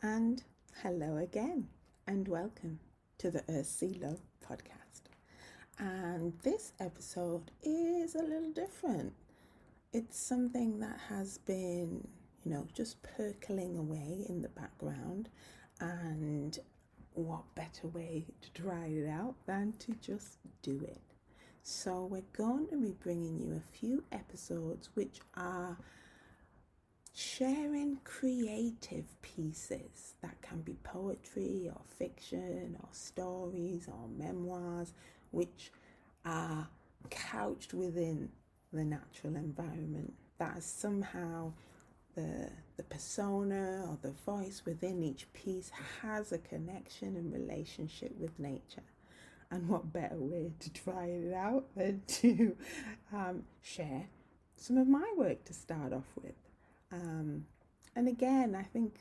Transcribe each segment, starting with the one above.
And hello again, and welcome to the Earth Sea Love podcast. And this episode is a little different. It's something that has been, just percolating away in the background. And what better way to try it out than to just do it? So, we're going to be bringing you a few episodes which are sharing creative pieces that can be poetry or fiction or stories or memoirs which are couched within the natural environment, that is somehow the persona or the voice within each piece has a connection and relationship with nature. And what better way to try it out than to share some of my work to start off with. And again, I think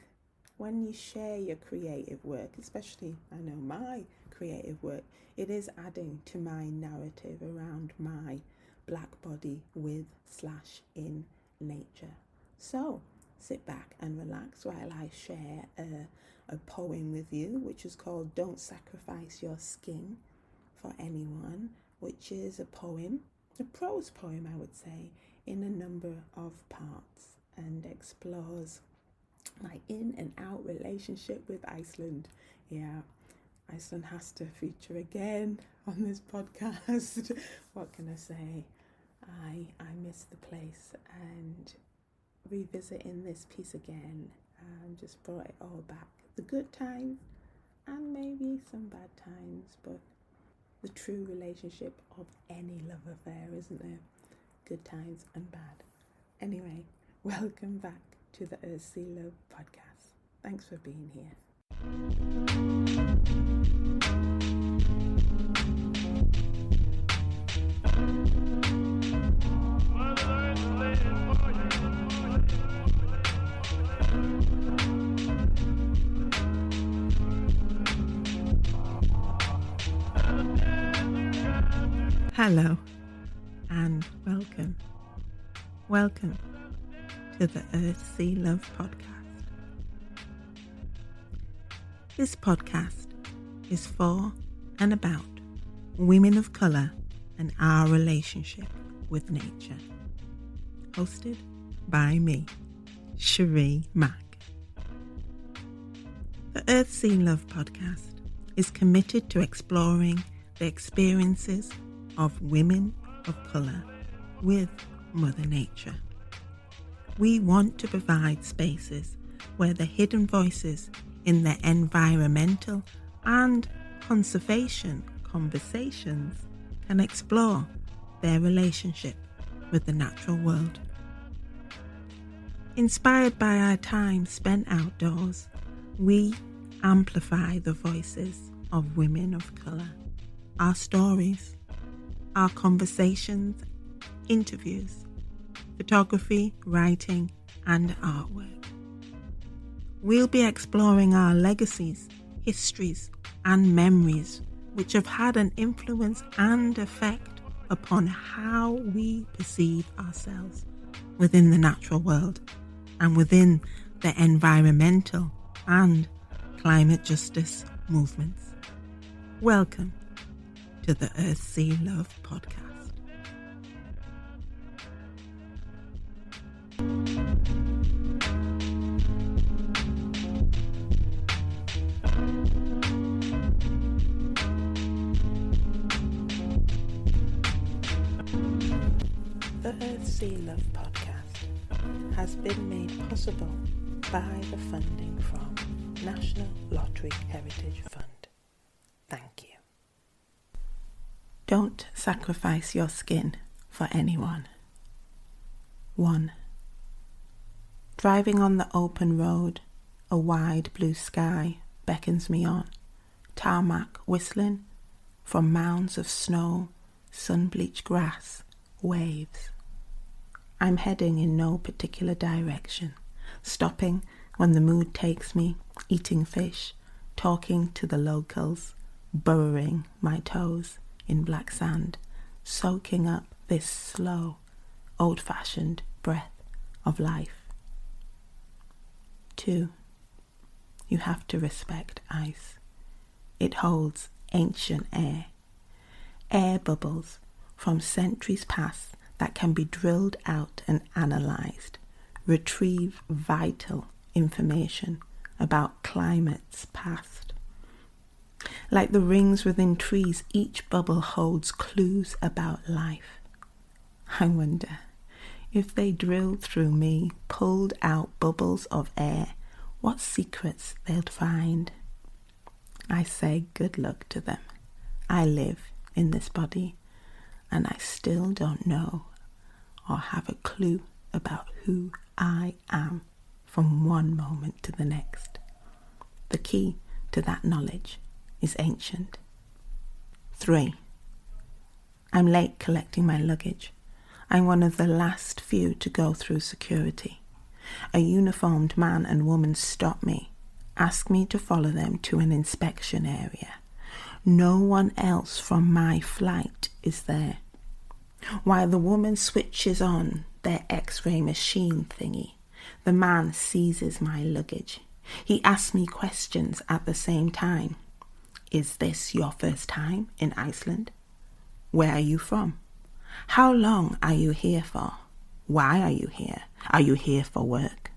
when you share your creative work, especially I know my creative work, it is adding to my narrative around my black body with/in nature. So sit back and relax while I share a poem with you, which is called Don't Sacrifice Your Skin for Anyone, which is a poem, a prose poem I would say, in a number of parts, and explores my in and out relationship with Iceland. Yeah, Iceland has to feature again on this podcast. What can I say? I miss the place, and revisiting this piece again just brought it all back. The good times and maybe some bad times, but the true relationship of any love affair, isn't there? Good times and bad. Anyway, welcome back to the Earth Sea Love podcast. Thanks for being here. Hello and welcome. Welcome to the Earth Sea Love podcast. This podcast is for and about women of colour and our relationship with nature. Hosted by me, Cherie Mack. The Earth Sea Love podcast is committed to exploring the experiences of women of colour with Mother Nature. We want to provide spaces where the hidden voices in the environmental and conservation conversations can explore their relationship with the natural world. Inspired by our time spent outdoors, we amplify the voices of women of colour, our stories, our conversations, interviews, photography, writing, and artwork. We'll be exploring our legacies, histories, and memories which have had an influence and effect upon how we perceive ourselves within the natural world and within the environmental and climate justice movements. Welcome to the Earth Sea Love podcast. The Earth Sea Love podcast has been made possible by the funding from National Lottery Heritage Fund. Thank you. Don't sacrifice your skin for anyone. 1. Driving on the open road, a wide blue sky beckons me on, tarmac whistling from mounds of snow, sun-bleached grass, waves. I'm heading in no particular direction, stopping when the mood takes me, eating fish, talking to the locals, burrowing my toes in black sand, soaking up this slow, old-fashioned breath of life. 2. you have to respect ice. It holds ancient air bubbles from centuries past that can be drilled out and analysed, retrieve vital information about climates past. Like the rings within trees, each bubble holds clues about life. I wonder if they drilled through me, pulled out bubbles of air, what secrets they'd find. I say good luck to them. I live in this body, and I still don't know or have a clue about who I am from one moment to the next. The key to that knowledge is ancient. 3. I'm late collecting my luggage. I'm one of the last few to go through security. A uniformed man and woman stop me, ask me to follow them to an inspection area. No one else from my flight is there. While the woman switches on their X-ray machine thingy, the man seizes my luggage. He asks me questions at the same time. Is this your first time in Iceland? Where are you from? How long are you here for? Why are you here? Are you here for work?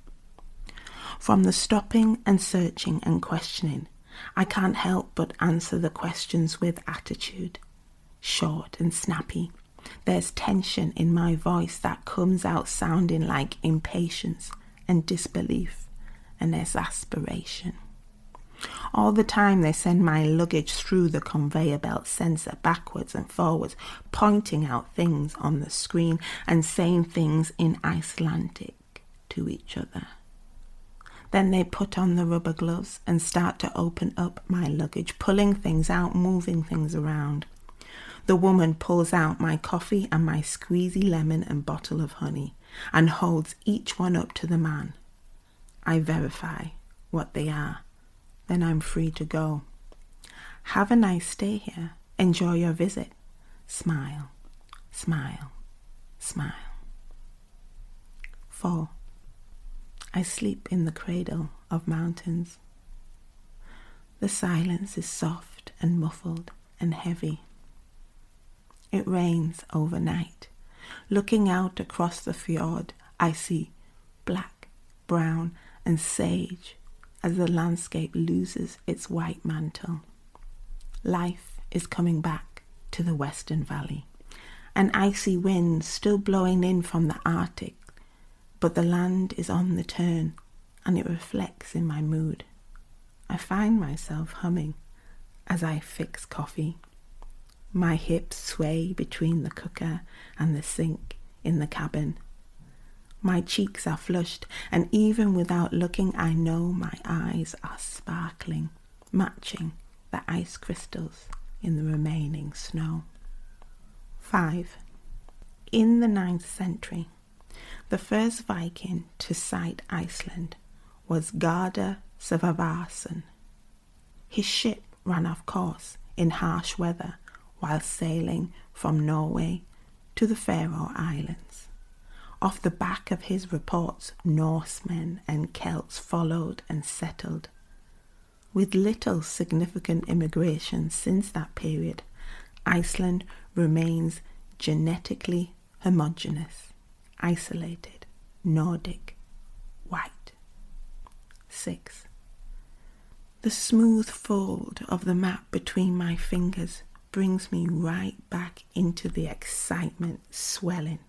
From the stopping and searching and questioning, I can't help but answer the questions with attitude. Short and snappy. There's tension in my voice that comes out sounding like impatience and disbelief and exasperation. All the time they send my luggage through the conveyor belt sensor backwards and forwards, pointing out things on the screen and saying things in Icelandic to each other. Then they put on the rubber gloves and start to open up my luggage, pulling things out, moving things around. The woman pulls out my coffee and my squeezy lemon and bottle of honey and holds each one up to the man. I verify what they are. Then I'm free to go. Have a nice stay here. Enjoy your visit. Smile, smile, smile. 4. I sleep in the cradle of mountains. The silence is soft and muffled and heavy. It rains overnight. Looking out across the fjord, I see black, brown, and sage as the landscape loses its white mantle. Life is coming back to the Western Valley. An icy wind still blowing in from the Arctic, but the land is on the turn and it reflects in my mood. I find myself humming as I fix coffee. My hips sway between the cooker and the sink in the cabin. My cheeks are flushed, and even without looking, I know my eyes are sparkling, matching the ice crystals in the remaining snow. 5. In the 9th century, the first Viking to sight Iceland was Garda Sverrisson. His ship ran off course in harsh weather while sailing from Norway to the Faroe Islands. Off the back of his reports, Norsemen and Celts followed and settled. With little significant immigration since that period, Iceland remains genetically homogeneous, isolated, Nordic, white. 6. The smooth fold of the map between my fingers brings me right back into the excitement swelling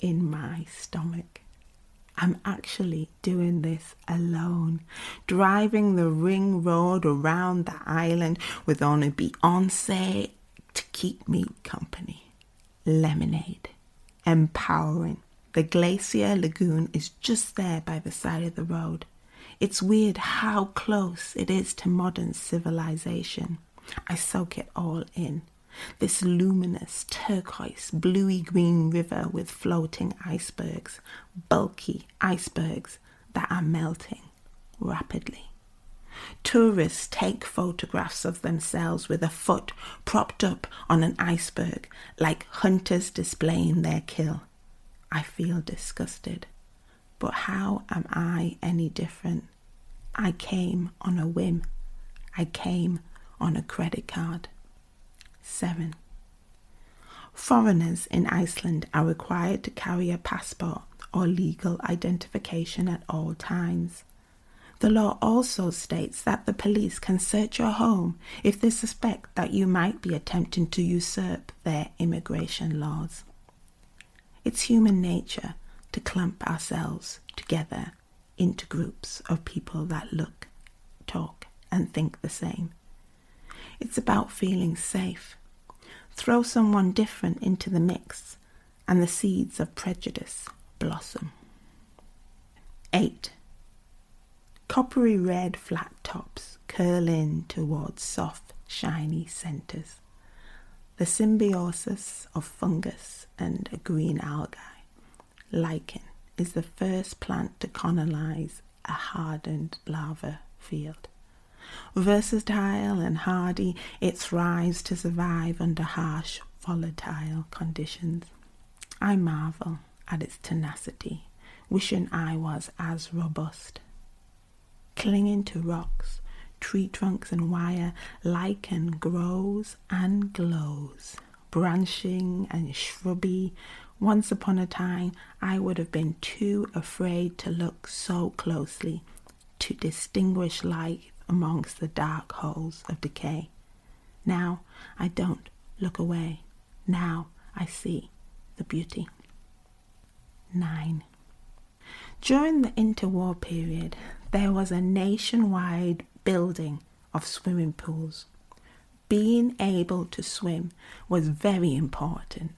in my stomach. I'm actually doing this alone, driving the ring road around the island with only Beyoncé to keep me company. Lemonade, empowering. The glacier lagoon is just there by the side of the road. It's weird how close it is to modern civilization. I soak it all in. This luminous, turquoise, bluey-green river with floating icebergs, bulky icebergs that are melting rapidly. Tourists take photographs of themselves with a foot propped up on an iceberg, like hunters displaying their kill. I feel disgusted. But how am I any different? I came on a whim. I came on a credit card. 7. Foreigners in Iceland are required to carry a passport or legal identification at all times. The law also states that the police can search your home if they suspect that you might be attempting to usurp their immigration laws. It's human nature to clump ourselves together into groups of people that look, talk, and think the same. It's about feeling safe. Throw someone different into the mix, and the seeds of prejudice blossom. 8. Coppery red flat tops curl in towards soft, shiny centres. The symbiosis of fungus and a green algae, lichen, is the first plant to colonize a hardened lava field. Versatile and hardy, it thrives to survive under harsh, volatile conditions. I marvel at its tenacity, wishing I was as robust. Clinging to rocks, tree trunks and wire, lichen grows and glows. Branching and shrubby, once upon a time I would have been too afraid to look so closely to distinguish life amongst the dark holes of decay. Now I don't look away. Now I see the beauty. 9. During the interwar period, there was a nationwide building of swimming pools. Being able to swim was very important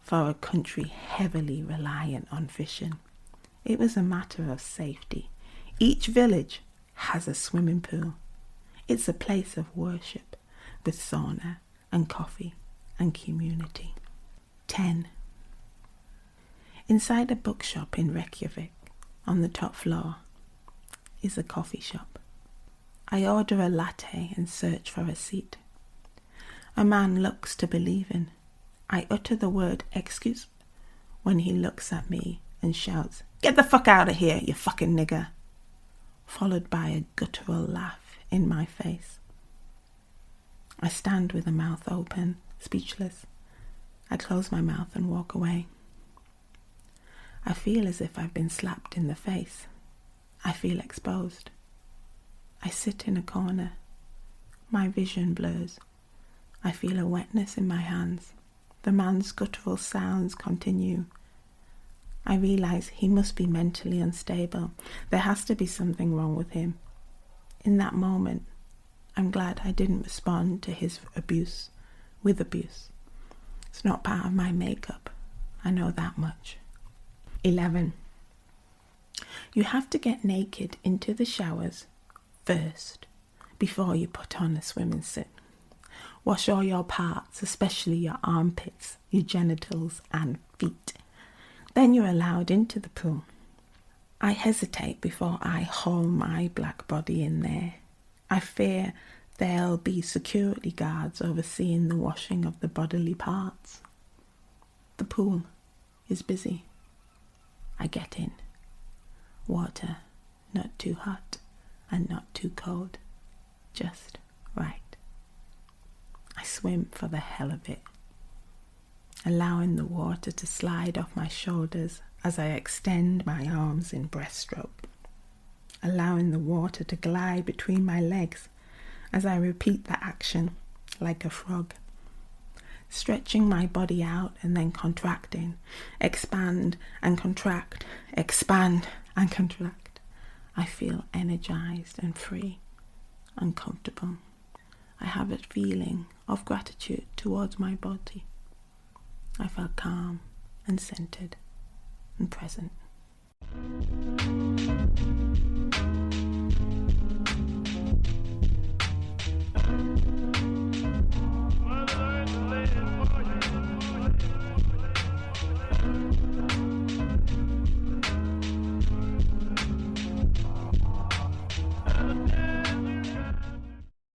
for a country heavily reliant on fishing. It was a matter of safety. Each village has a swimming pool. It's a place of worship with sauna and coffee and community. 10. Inside a bookshop in Reykjavik, on the top floor, is a coffee shop. I order a latte and search for a seat. A man looks to believe in. I utter the word excuse when he looks at me and shouts, "Get the fuck out of here, you fucking nigger," followed by a guttural laugh in my face. I stand with a mouth open, speechless. I close my mouth and walk away. I feel as if I've been slapped in the face. I feel exposed. I sit in a corner. My vision blurs. I feel a wetness in my hands. The man's guttural sounds continue. I realize he must be mentally unstable. There has to be something wrong with him. In that moment, I'm glad I didn't respond to his abuse with abuse. It's not part of my makeup. I know that much. 11. You have to get naked into the showers first before you put on a swimming suit. Wash all your parts, especially your armpits, your genitals and feet. Then you're allowed into the pool. I hesitate before I haul my black body in there. I fear there'll be security guards overseeing the washing of the bodily parts. The pool is busy. I get in. Water, not too hot and not too cold, just right. I swim for the hell of it, allowing the water to slide off my shoulders as I extend my arms in breaststroke, allowing the water to glide between my legs as I repeat the action like a frog, stretching my body out and then contracting, expand and contract, expand and contract. I feel energized and free and comfortable. I have a feeling of gratitude towards my body. I felt calm and centered and present.